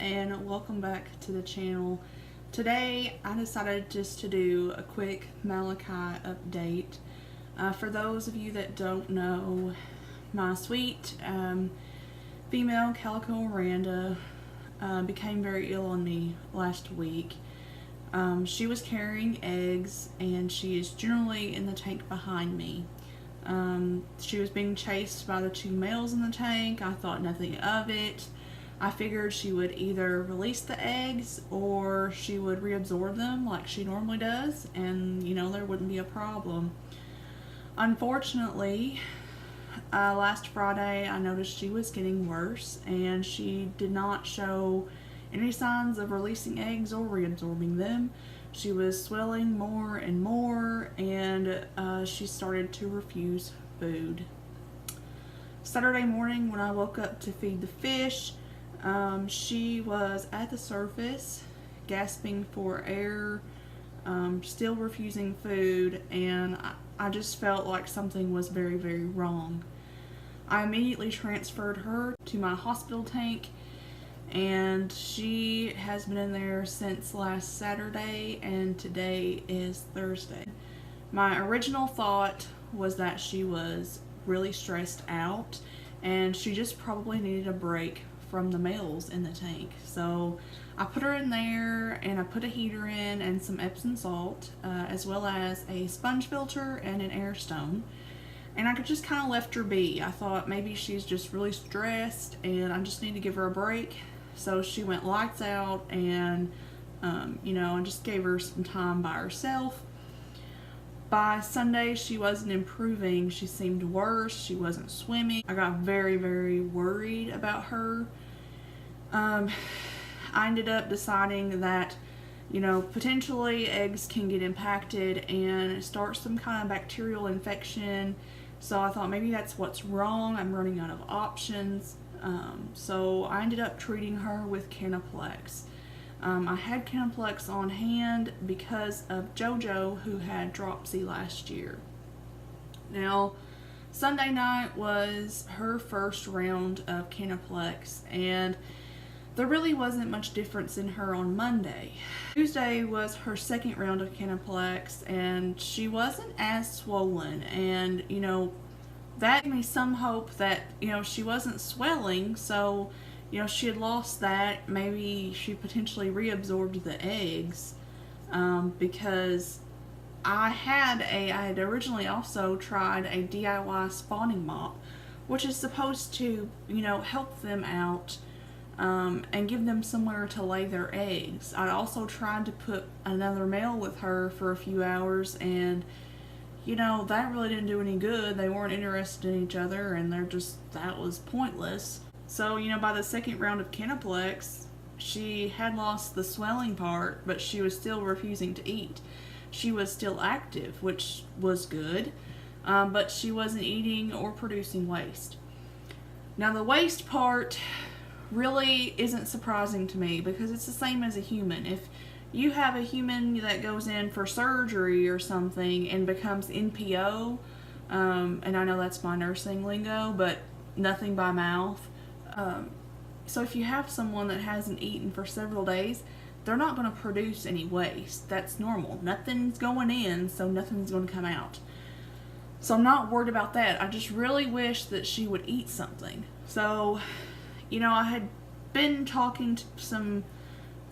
and welcome back to the channel. Today I decided just to do a quick Malachi update. For those of you that don't know, my sweet female calico Miranda became very ill on me last week. She was carrying eggs and she is generally in the tank behind me. She was being chased by the two males in the tank. I thought nothing of it. I figured she would either release the eggs or she would reabsorb them like she normally does, and there wouldn't be a problem. Unfortunately, last Friday I noticed she was getting worse and she did not show any signs of releasing eggs or reabsorbing them. She was swelling more and more, and she started to refuse food. Saturday morning when I woke up to feed the fish, she was at the surface, gasping for air, still refusing food, and I just felt like something was very, very wrong. I immediately transferred her to my hospital tank, and she has been in there since last Saturday, and today is Thursday. My original thought was that she was really stressed out and she just probably needed a break from the males in the tank. So I put her in there and I put a heater in and some Epsom salt, as well as a sponge filter and an air stone. And I just kind of left her be. I thought maybe she's just really stressed and I just need to give her a break. So she went lights out, and I just gave her some time by herself. By Sunday, she wasn't improving. She seemed worse. She wasn't swimming. I got very, very worried about her. I ended up deciding that, potentially eggs can get impacted and start some kind of bacterial infection. So I thought maybe that's what's wrong. I'm running out of options. So I ended up treating her with Canaplex. I had Canaplex on hand because of JoJo, who had dropsy last year. Now, Sunday night was her first round of Canaplex, and there really wasn't much difference in her on Monday. Tuesday was her second round of Canaplex, and she wasn't as swollen, and that gave me some hope that she wasn't swelling. So she had lost that. Maybe she potentially reabsorbed the eggs, because I had originally also tried a DIY spawning mop, which is supposed to help them out and give them somewhere to lay their eggs. I also tried to put another male with her for a few hours, and that really didn't do any good. They weren't interested in each other, and that was pointless. So, by the second round of Canaplex, she had lost the swelling part, but she was still refusing to eat. She was still active, which was good, but she wasn't eating or producing waste. Now, the waste part really isn't surprising to me because it's the same as a human. If you have a human that goes in for surgery or something and becomes NPO, and I know that's my nursing lingo, but nothing by mouth. So if you have someone that hasn't eaten for several days, they're not going to produce any waste. That's normal. Nothing's going in, so nothing's going to come out. So I'm not worried about that. I just really wish that she would eat something. So, I had been talking to some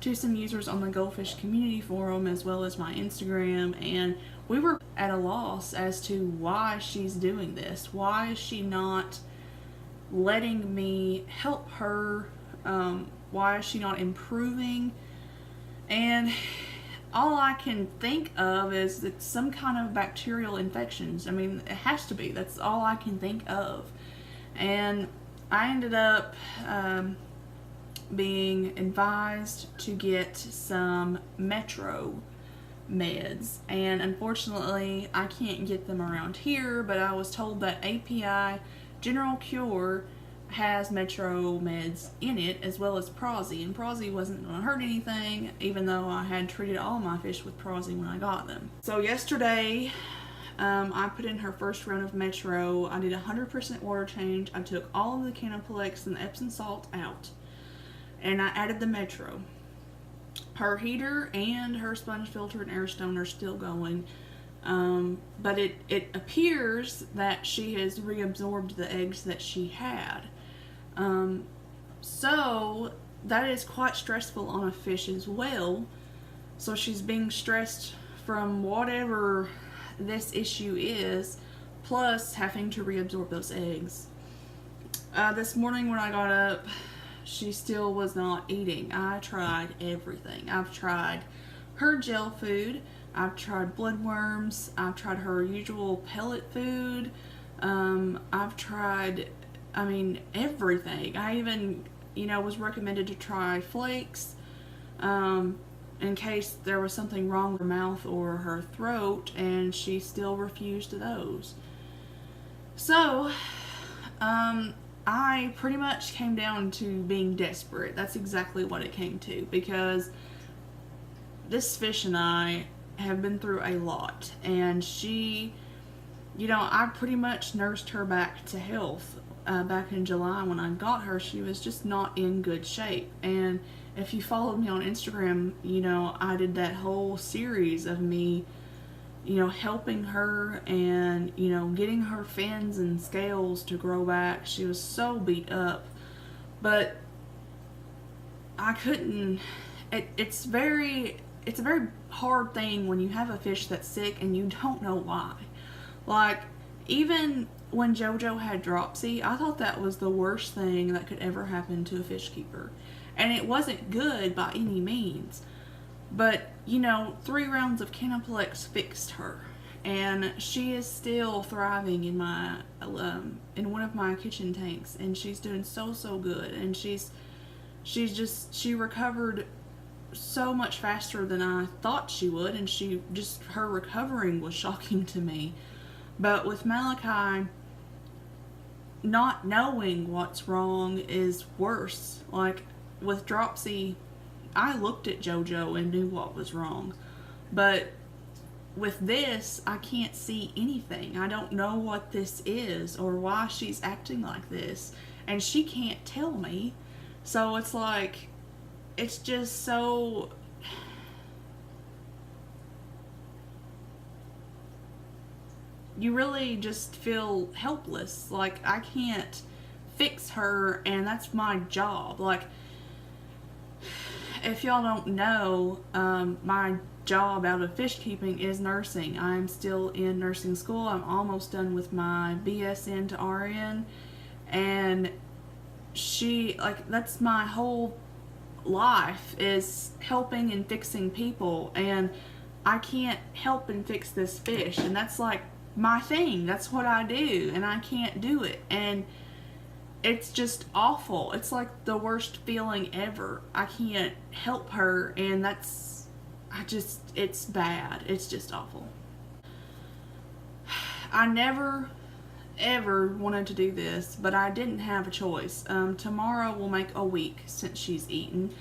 users on the Goldfish community forum as well as my Instagram, and we were at a loss as to why she's doing this. Why is she not letting me help her? Why is she not improving? And all I can think of is that some kind of bacterial infections. I mean, it has to be. That's all I can think of. And I ended up being advised to get some Metro meds, and unfortunately I can't get them around here, but I was told that API General Cure has Metro meds in it, as well as Prosy, and Prosy wasn't going to hurt anything, even though I had treated all my fish with Prosy when I got them. So yesterday I put in her first round of Metro. I did 100% water change. I took all of the Canaplex and the Epsom salt out, and I added the Metro. Her heater and her sponge filter and air stone are still going. But it appears that she has reabsorbed the eggs that she had. So that is quite stressful on a fish as well. So she's being stressed from whatever this issue is, plus having to reabsorb those eggs. This morning when I got up, she still was not eating. I tried everything. I've tried her gel food. I've tried bloodworms. I've tried her usual pellet food. I've tried, everything. I even, was recommended to try flakes in case there was something wrong with her mouth or her throat, and she still refused those. So, I pretty much came down to being desperate. That's exactly what it came to, because this fish and I have been through a lot, and she, I pretty much nursed her back to health. Back in July when I got her, she was just not in good shape. And if you followed me on Instagram, I did that whole series of me, helping her and, getting her fins and scales to grow back. She was so beat up, but I couldn't, it's a very hard thing when you have a fish that's sick and you don't know why. Like, even when JoJo had dropsy, I thought that was the worst thing that could ever happen to a fish keeper. And it wasn't good by any means. But, 3 rounds of Canaplex fixed her. And she is still thriving in my, in one of my kitchen tanks. And she's doing so good. And she recovered so much faster than I thought she would, and her recovering was shocking to me. But with Malachi, not knowing what's wrong is worse. Like, with dropsy, I looked at JoJo and knew what was wrong. But with this, I can't see anything. I don't know what this is or why she's acting like this, and she can't tell me. So it's like, it's just so, you really just feel helpless. Like, I can't fix her, and that's my job. Like, if y'all don't know, my job out of fish keeping is nursing. I'm still in nursing school. I'm almost done with my BSN to RN, and that's my whole life, is helping and fixing people, and I can't help and fix this fish, and that's like my thing. That's what I do, and I can't do it, and it's just awful. It's like the worst feeling ever. I can't help her, and it's bad. It's just awful. I never ever wanted to do this, but I didn't have a choice. Tomorrow will make a week since she's eaten,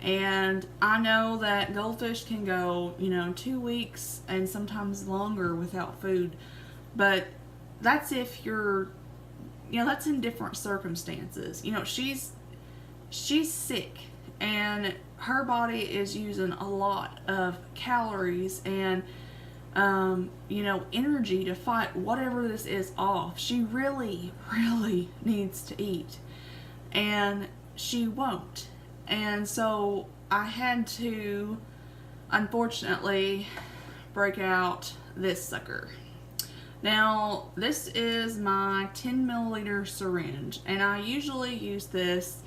and I know that goldfish can go 2 weeks and sometimes longer without food, but that's if you're that's in different circumstances. She's sick, and her body is using a lot of calories and energy to fight whatever this is off. She really needs to eat, and she won't. And so I had to, unfortunately, break out this sucker. Now, this is my 10 milliliter syringe, and I usually use this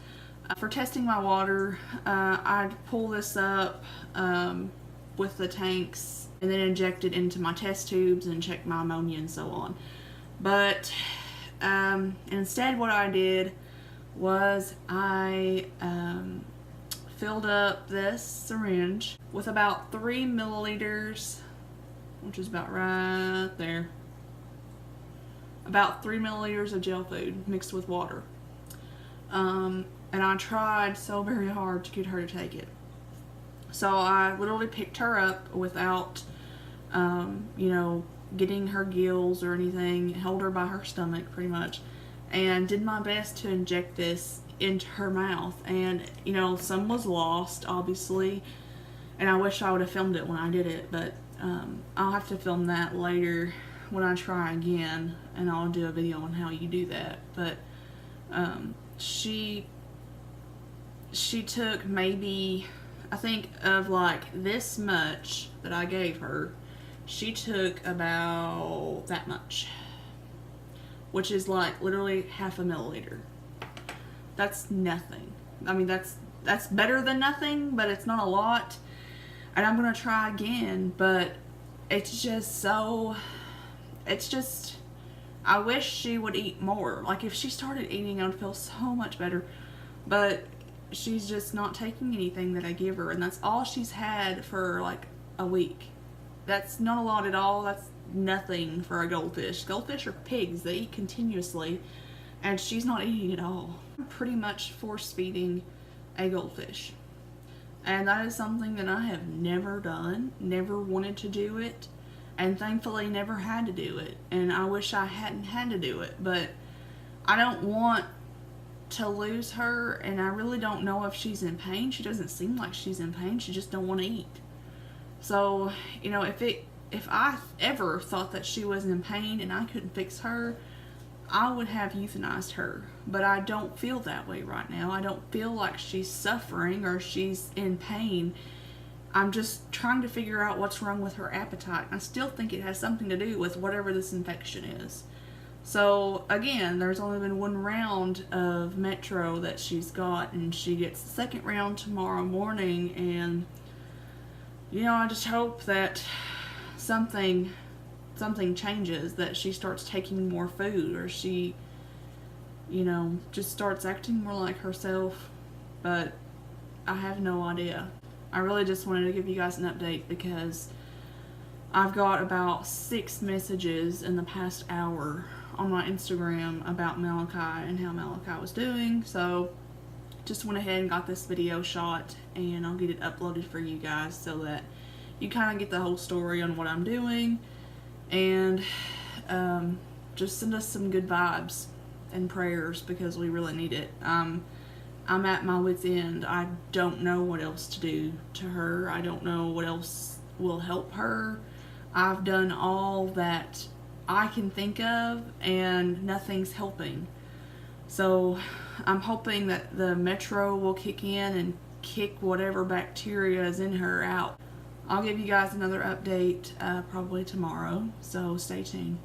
for testing my water. I'd pull this up with the tanks and then inject it into my test tubes and check my ammonia and so on. But instead what I did was I filled up this syringe with about 3 milliliters, which is about right there. About 3 milliliters of gel food mixed with water. And I tried so very hard to get her to take it. So I literally picked her up without, getting her gills or anything, held her by her stomach pretty much, and did my best to inject this into her mouth. And, you know, some was lost, obviously. And I wish I would have filmed it when I did it, but I'll have to film that later when I try again, and I'll do a video on how you do that. But she took maybe, I think of like this much that I gave her, she took about that much, which is like literally half a milliliter. That's nothing. I mean, that's better than nothing, but it's not a lot. And I'm gonna try again, but it's just I wish she would eat more. Like, if she started eating, I would feel so much better. But she's just not taking anything that I give her, and that's all she's had for like a week. That's not a lot at all. That's nothing for a goldfish. Goldfish are pigs. They eat continuously, and she's not eating at all. I'm pretty much force feeding a goldfish. And that is something that I have never done, never wanted to do it, and thankfully never had to do it. And I wish I hadn't had to do it, but I don't want to lose her, and I really don't know if she's in pain. She doesn't seem like she's in pain. She just don't want to eat. So, you know, if I ever thought that she was in pain and I couldn't fix her, I would have euthanized her. But I don't feel that way right now. I don't feel like she's suffering or she's in pain. I'm just trying to figure out what's wrong with her appetite. I still think it has something to do with whatever this infection is. So again, there's only been one round of Metro that she's got, and she gets the second round tomorrow morning. And you know, I just hope that something changes, that she starts taking more food, or she, you know, just starts acting more like herself. But I have no idea. I really just wanted to give you guys an update because I've got about 6 messages in the past hour on my Instagram about Malachi and how Malachi was doing. So just went ahead and got this video shot, and I'll get it uploaded for you guys so that you kind of get the whole story on what I'm doing. And just send us some good vibes and prayers because we really need it. I'm at my wit's end. I don't know what else to do to her. I don't know what else will help her. I've done all that I can think of, and nothing's helping. So I'm hoping that the Metro will kick in and kick whatever bacteria is in her out. I'll give you guys another update probably tomorrow, so stay tuned.